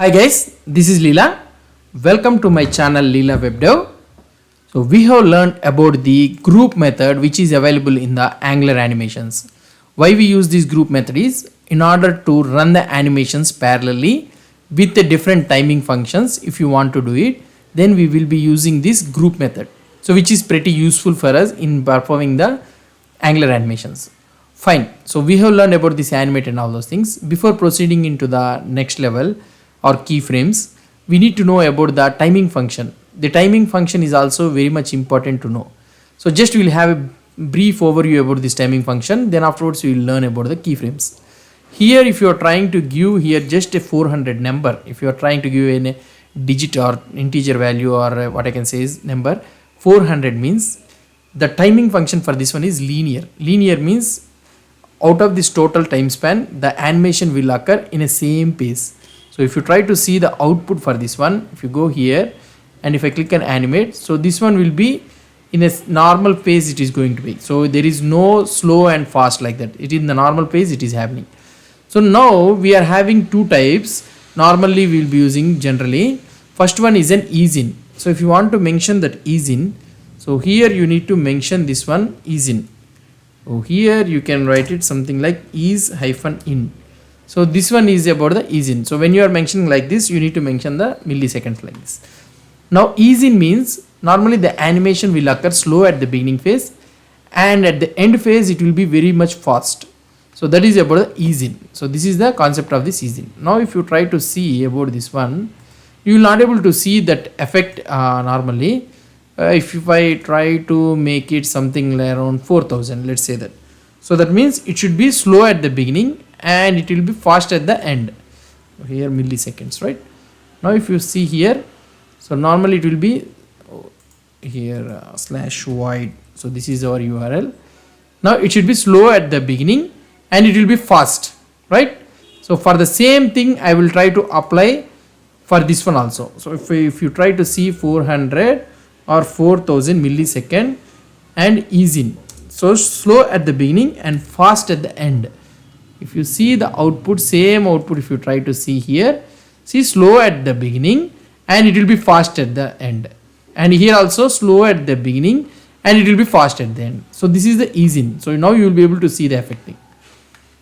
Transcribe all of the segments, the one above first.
Hi guys, this is Leela. Welcome to my channel leelawebdev. So we have learned about the group method which is available in the Angular animations. Why we use this group method is in order to run the animations parallelly with the different timing functions. If you want to do it, then we will be using this group method. So which is pretty useful for us in performing the Angular animations. Fine. So we have learned about this animate and all those things. Before proceeding into the next level or keyframes, we need to know about the timing function. The timing function is also very much important to know. So just we will have a brief overview about this timing function, then afterwards we will learn about the keyframes. Here if you are trying to give here just a 400 number, if you are trying to give a digit or integer value or what I can say is number, 400 means the timing function for this one is linear. Linear means out of this total time span, the animation will occur in a same pace. So if you try to see the output for this one, if you go here and if I click on animate, so this one will be in a normal pace it is going to be. So there is no slow and fast like that. It is in the normal pace it is happening. So now we are having two types. Normally we will be using generally. First one is an ease in. So if you want to mention that ease in, so here you need to mention this one ease in. So here you can write it something like ease hyphen in. So this one is about the ease in. So when you are mentioning like this, you need to mention the milliseconds like this. Now ease in means normally the animation will occur slow at the beginning phase and at the end phase it will be very much fast. So that is about the ease in. So this is the concept of this ease in. Now if you try to see about this one, you will not able to see that effect normally. If I try to make it something like around 4000, let's say that. So that means it should be slow at the beginning and it will be fast at the end. Here milliseconds, right? Now if you see here, so normally it will be here slash void. So this is our URL. Now it should be slow at the beginning and it will be fast, right? So for the same thing I will try to apply for this one also. So if you try to see 400 or 4000 millisecond and ease in, so slow at the beginning and fast at the end. If you see the output, same output if you try to see here, see slow at the beginning and it will be fast at the end, and here also slow at the beginning and it will be fast at the end. So this is the ease in. So now you will be able to see the effect thing.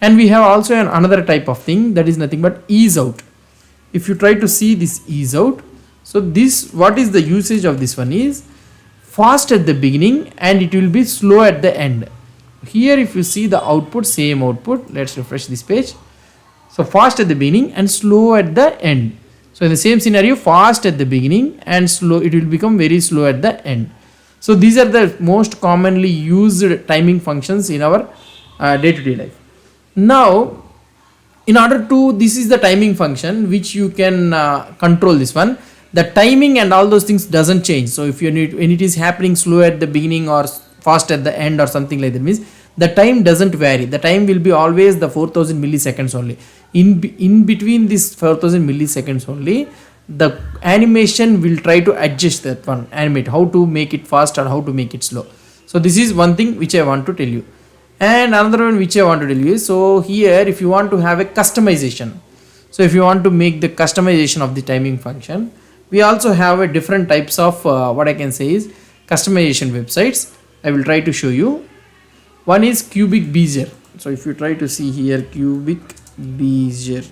And we have also another type of thing that is nothing but ease out. If you try to see this ease out, so this, what is the usage of this one is fast at the beginning and it will be slow at the end. Here if you see the output, same output, let's refresh this page. So fast at the beginning and slow at the end. So in the same scenario, fast at the beginning and slow, it will become very slow at the end. So these are the most commonly used timing functions in our day-to-day life. Now in order to, this is the timing function which you can control this one. The timing and all those things doesn't change. So if you need, when it is happening slow at the beginning or fast at the end or something like that, means the time doesn't vary. The time will be always the 4000 milliseconds only. In between this 4000 milliseconds only, the animation will try to adjust that one, animate, how to make it fast or how to make it slow. So this is one thing which I want to tell you. And another one which I want to tell you is, so here if you want to have a customization, so if you want to make the customization of the timing function, we also have a different types of what I can say is customization websites. I will try to show you. One is Beizer. So if you try to see here Beizer,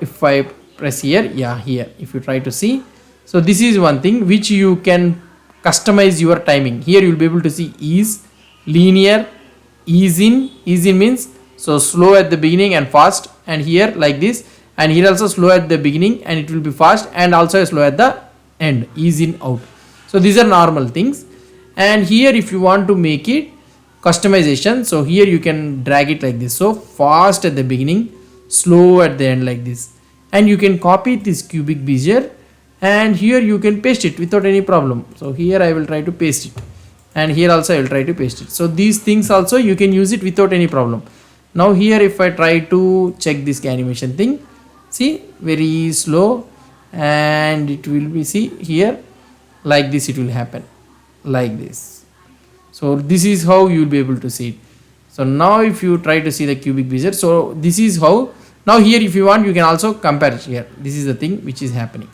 if I press here, yeah, here if you try to see, so this is one thing which you can customize your timing. Here you will be able to see ease, linear, ease in. Ease in means so slow at the beginning and fast, and here like this, and here also slow at the beginning and it will be fast, and also slow at the end, ease in out. So these are normal things. And here if you want to make it customization, so here you can drag it like this, so fast at the beginning, slow at the end like this, and you can copy this Beizer and here you can paste it without any problem. So here I will try to paste it, and here also I will try to paste it. So these things also you can use it without any problem. Now here if I try to check this animation thing, see very slow, and it will be, see here like this, it will happen like this. So this is how you will be able to see it. So now if you try to see the Beizer, so this is how Now here if you want, you can also compare here. This is the thing which is happening.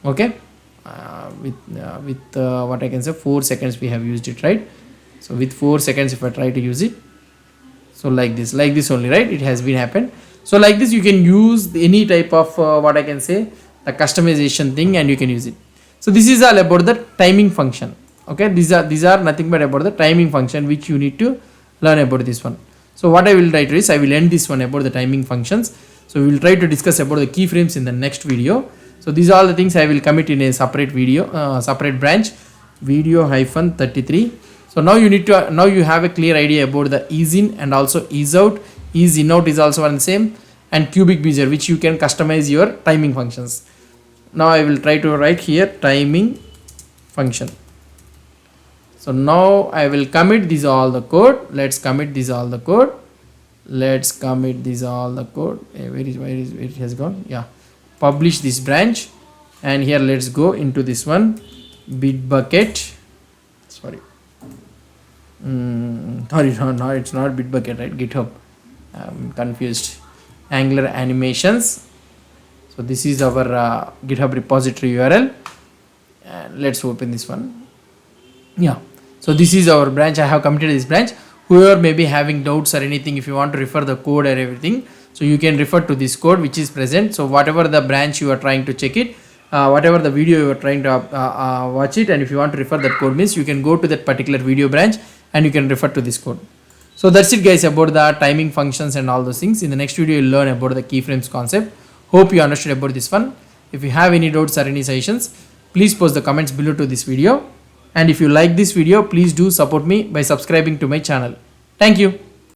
Okay, with what I can say, 4 seconds we have used it, right? So with 4 seconds if I try to use it, so like this only, right? It has been happened. So like this you can use any type of what I can say, the customization thing, and you can use it. So this is all about the timing function. Okay, these are nothing but about the timing function which you need to learn about this one. So what I will try to is, I will end this one about the timing functions. So we will try to discuss about the keyframes in the next video. So these are all the things I will commit in a separate video, separate branch, video -33. So now you need to, now you have a clear idea about the ease in and also ease out. Ease in out is also one same, and cubic Beizer, which you can customize your timing functions. Now I will try to write here timing function. So now I will commit this all the code. Let's commit this all the code. Let's commit this all the code. Where it has gone? Yeah, publish this branch, and here let's go into this one, Bitbucket. Sorry, no, it's not Bitbucket, right? GitHub. I'm confused. Angular animations. So this is our GitHub repository URL, and let's open this one. Yeah, so this is our branch. I have committed this branch. Whoever may be having doubts or anything, if you want to refer the code or everything, so you can refer to this code which is present. So whatever the branch you are trying to check it, whatever the video you are trying to watch it, and if you want to refer that code, means you can go to that particular video branch and you can refer to this code. So that's it guys about the timing functions and all those things. In the next video you'll learn about the keyframes concept. Hope you understood about this one. If you have any doubts or any suggestions, please post the comments below to this video. And if you like this video, please do support me by subscribing to my channel. Thank you.